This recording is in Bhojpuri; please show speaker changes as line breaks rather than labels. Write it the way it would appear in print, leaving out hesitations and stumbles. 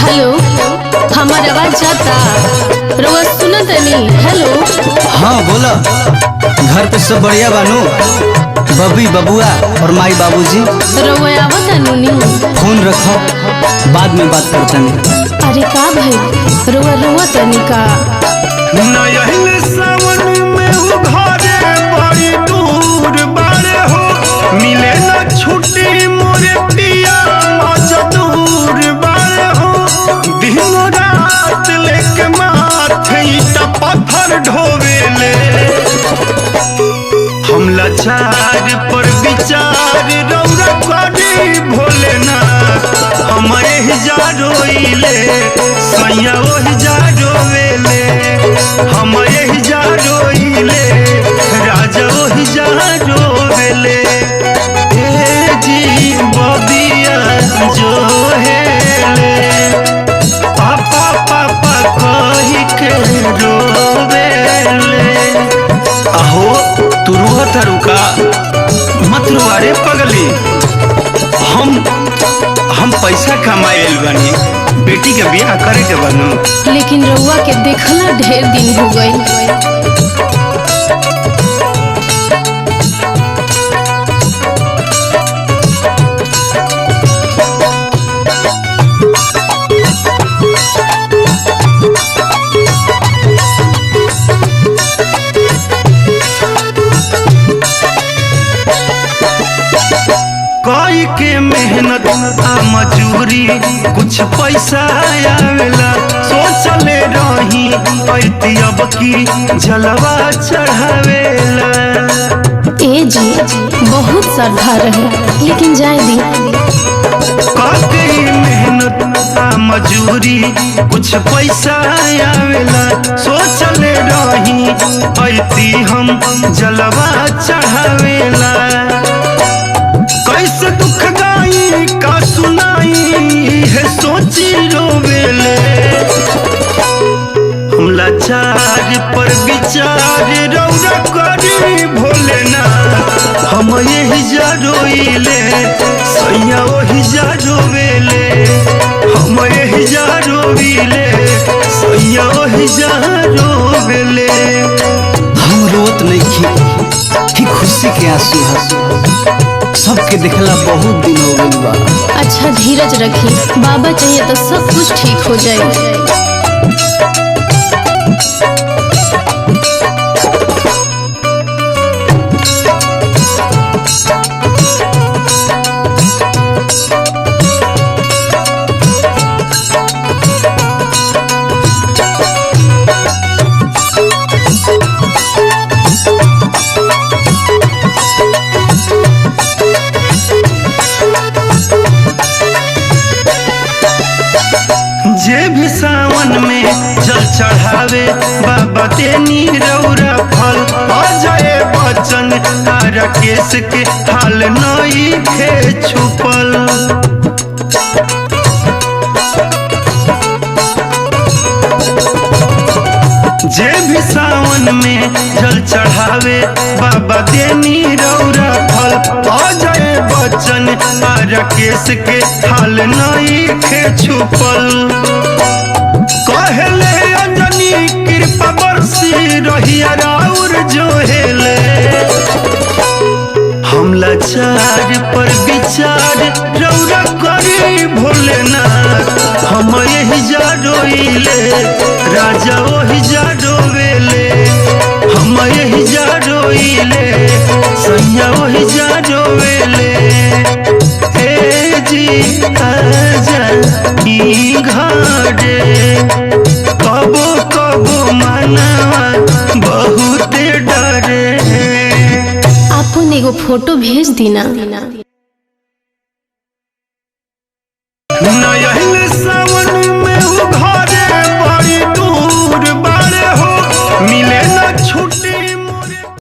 हेलो, हमार आवाज जाता? रोज सुनत नहीं। हेलो
हाँ बोला। घर पे सब बढ़िया बानू? बबी बबुआ और माई बाबूजी
रोए आवत नुनी।
फोन रखो, बाद में बात करते हैं।
अरे का भाई रोआ रोआ तनी का
नयन सावन में उघारे बड़ी दूर बारे हो, मिले न छुट्टी मोरे पिया मजदूर बारे हो। दिन रात लेके माथे ईटा पत्थर ढोवेले, हम लाचार पर विचार रौरा करी भोलेनाथ। हम एहिजा रोइले सैया ओहिजा रोवेले, हम एहिजा रोइले राजा ओहिजा रोवेले। ए जी बबिया जो हेले, पापा पापा कही के रोवेले। अहो तू रुआ तरुका मत रुआ रे पगली। हम पैसा कमाएल बानी, बेटी के बियाह करे के बनू।
लेकिन रउआ के देखला ढेर दिन हो गई।
कोई के मेहनत आ मजूरी कुछ पैसा आवेला। सोचले रही पैती अब की जलवा चढ़ावेला।
ए जी बहुत श्रद्धा रहे, लेकिन जाए दी।
कोई मेहनत आ मजूरी कुछ पैसा आवेला। सोचले रही पैती हम जलवा चढ़ावेला। कैसे दुख गाई का सुनाई है सोची रोवेले। हम लाचार पर विचार रौरा करी भोलेनाथ। हम एहिजा रोइले सैया ओहिजा रोवेले, हम एहिजा रोइले सैया ओहिजा रोवेले।
हम रोत नहीं की खुशी के आंसू है। सबके देखला बहुत दिन हो गई बा।
अच्छा धीरज रखी, बाबा चाहिए तो सब कुछ ठीक हो जाए।
जे भी सावन में जल चढ़ावे बाबा तेनी रौरा फल। अजय बच्चन तारा केस के हाल नई खे छुपल। जे भी सावन में जल चढ़ावे बाबा तेनी रौरा फल। अजय बच्चन तारा केस के हाल नई खे छुपल। कहले अंजनी कृपा बरसी रहिया राउर जो हेले। हम लाचार पर विचार रौरा करी भोलेनाथ। हम एहिजा रोइले राजा ओहिजा रोवेले, हम एहिजा रोइले सैया ओहिजा रोवेले। ए जी आजा ई घरे, कबो कबो मनवा बहुत डरे।
आपन एगो फोटो भेज दी ना।